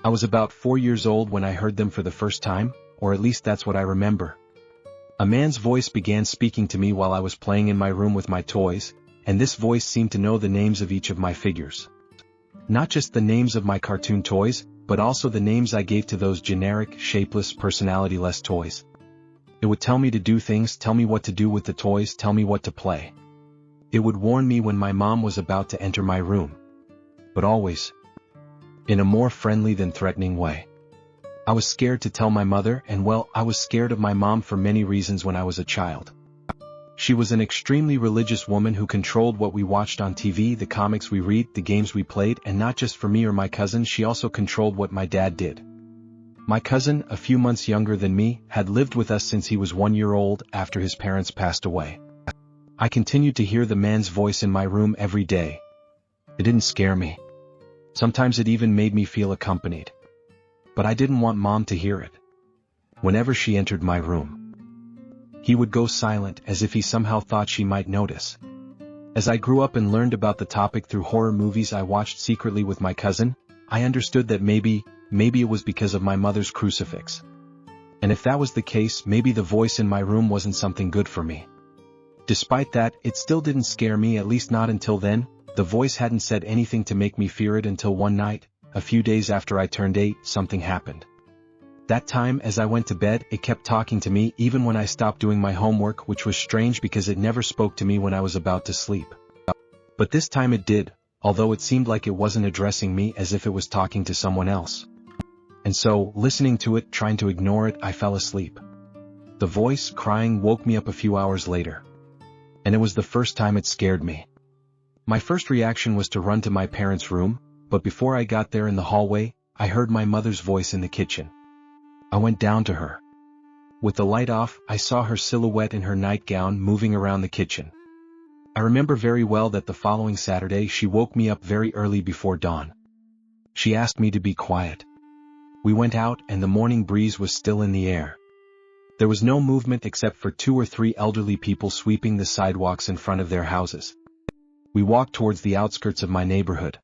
I was about 4 years old when I heard them for the first time, or at least that's what I remember. A man's voice began speaking to me while I was playing in my room with my toys, and this voice seemed to know the names of each of my figures. Not just the names of my cartoon toys, but also the names I gave to those generic, shapeless, personality-less toys. It would tell me to do things, tell me what to do with the toys, tell me what to play. It would warn me when my mom was about to enter my room. But always in a more friendly than threatening way. I was scared to tell my mother, and well, I was scared of my mom for many reasons when I was a child. She was an extremely religious woman who controlled what we watched on TV, the comics we read, the games we played, and not just for me or my cousin, she also controlled what my dad did. My cousin, a few months younger than me, had lived with us since he was 1 year old after his parents passed away. I continued to hear the man's voice in my room every day. It didn't scare me. Sometimes it even made me feel accompanied. But I didn't want Mom to hear it. Whenever she entered my room, he would go silent as if he somehow thought she might notice. As I grew up and learned about the topic through horror movies I watched secretly with my cousin, I understood that maybe it was because of my mother's crucifix. And if that was the case, maybe the voice in my room wasn't something good for me. Despite that, it still didn't scare me, at least not until then. The voice hadn't said anything to make me fear it until one night, a few days after I turned 8, something happened. That time, as I went to bed, it kept talking to me even when I stopped doing my homework, which was strange because it never spoke to me when I was about to sleep. But this time it did, although it seemed like it wasn't addressing me, as if it was talking to someone else. And so, listening to it, trying to ignore it, I fell asleep. The voice, crying, woke me up a few hours later. And it was the first time it scared me. My first reaction was to run to my parents' room, but before I got there in the hallway, I heard my mother's voice in the kitchen. I went down to her. With the light off, I saw her silhouette in her nightgown moving around the kitchen. I remember very well that the following Saturday she woke me up very early before dawn. She asked me to be quiet. We went out and the morning breeze was still in the air. There was no movement except for 2 or 3 elderly people sweeping the sidewalks in front of their houses. We walked towards the outskirts of my neighborhood.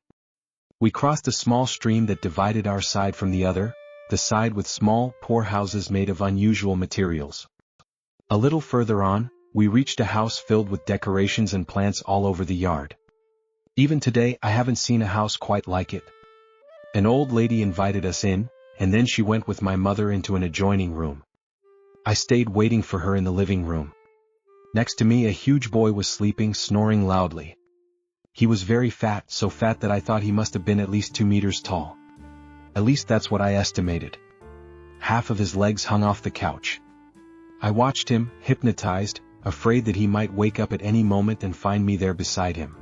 We crossed a small stream that divided our side from the other, the side with small, poor houses made of unusual materials. A little further on, we reached a house filled with decorations and plants all over the yard. Even today, I haven't seen a house quite like it. An old lady invited us in, and then she went with my mother into an adjoining room. I stayed waiting for her in the living room. Next to me, a huge boy was sleeping, snoring loudly. He was very fat, so fat that I thought he must have been at least 2 meters tall. At least that's what I estimated. Half of his legs hung off the couch. I watched him, hypnotized, afraid that he might wake up at any moment and find me there beside him.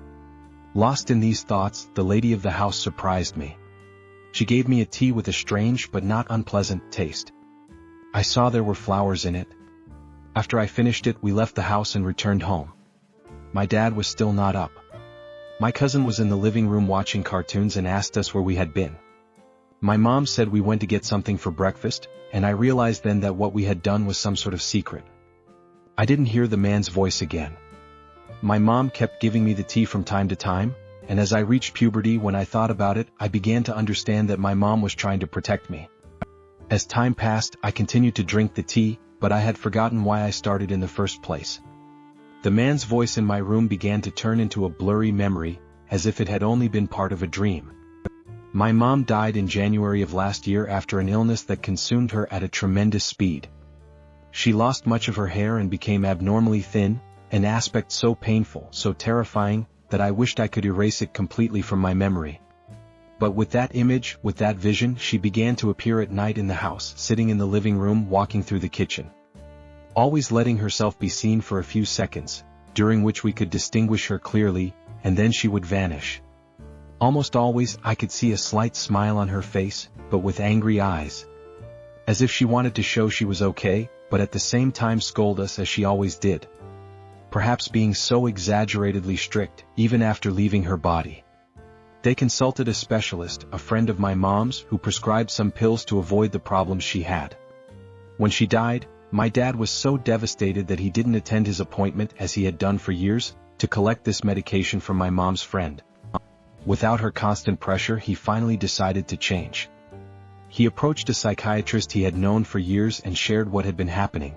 Lost in these thoughts, the lady of the house surprised me. She gave me a tea with a strange but not unpleasant taste. I saw there were flowers in it. After I finished it, we left the house and returned home. My dad was still not up. My cousin was in the living room watching cartoons and asked us where we had been. My mom said we went to get something for breakfast, and I realized then that what we had done was some sort of secret. I didn't hear the man's voice again. My mom kept giving me the tea from time to time, and as I reached puberty, when I thought about it, I began to understand that my mom was trying to protect me. As time passed, I continued to drink the tea, but I had forgotten why I started in the first place. The man's voice in my room began to turn into a blurry memory, as if it had only been part of a dream. My mom died in January of last year after an illness that consumed her at a tremendous speed. She lost much of her hair and became abnormally thin, an aspect so painful, so terrifying, that I wished I could erase it completely from my memory. But with that image, with that vision, she began to appear at night in the house, sitting in the living room, walking through the kitchen. Always letting herself be seen for a few seconds, during which we could distinguish her clearly, and then she would vanish. Almost always, I could see a slight smile on her face, but with angry eyes. As if she wanted to show she was okay, but at the same time scold us as she always did. Perhaps being so exaggeratedly strict, even after leaving her body. They consulted a specialist, a friend of my mom's, who prescribed some pills to avoid the problems she had. When she died, my dad was so devastated that he didn't attend his appointment as he had done for years, to collect this medication from my mom's friend. Without her constant pressure, he finally decided to change. He approached a psychiatrist he had known for years and shared what had been happening.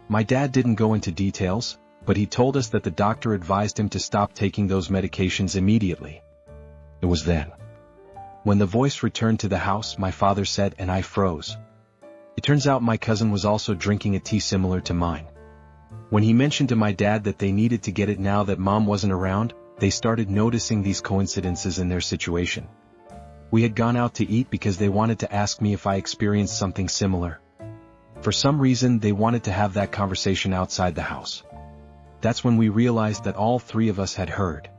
My dad didn't go into details, but he told us that the doctor advised him to stop taking those medications immediately. It was then. When the voice returned to the house, my father said, and I froze. It turns out my cousin was also drinking a tea similar to mine. When he mentioned to my dad that they needed to get it now that mom wasn't around, they started noticing these coincidences in their situation. We had gone out to eat because they wanted to ask me if I experienced something similar. For some reason, they wanted to have that conversation outside the house. That's when we realized that all three of us had heard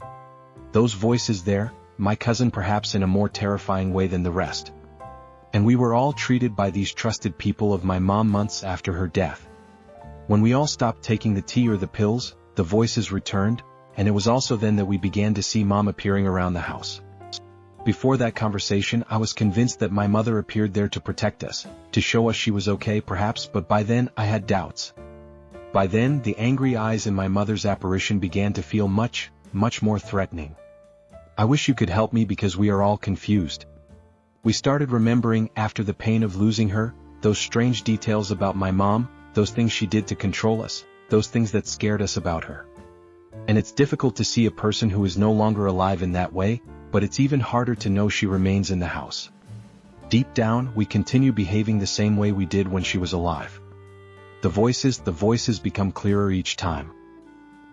those voices there, my cousin perhaps in a more terrifying way than the rest. And we were all treated by these trusted people of my mom months after her death. When we all stopped taking the tea or the pills, the voices returned, and it was also then that we began to see mom appearing around the house. Before that conversation, I was convinced that my mother appeared there to protect us, to show us she was okay perhaps, but by then I had doubts. By then, the angry eyes in my mother's apparition began to feel much, much more threatening. I wish you could help me because we are all confused. We started remembering, after the pain of losing her, those strange details about my mom, those things she did to control us, those things that scared us about her. And it's difficult to see a person who is no longer alive in that way, but it's even harder to know she remains in the house. Deep down, we continue behaving the same way we did when she was alive. The voices become clearer each time.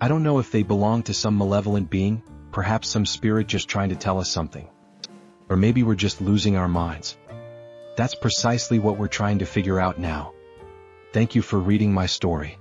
I don't know if they belong to some malevolent being, perhaps some spirit just trying to tell us something. Or maybe we're just losing our minds. That's precisely what we're trying to figure out now. Thank you for reading my story.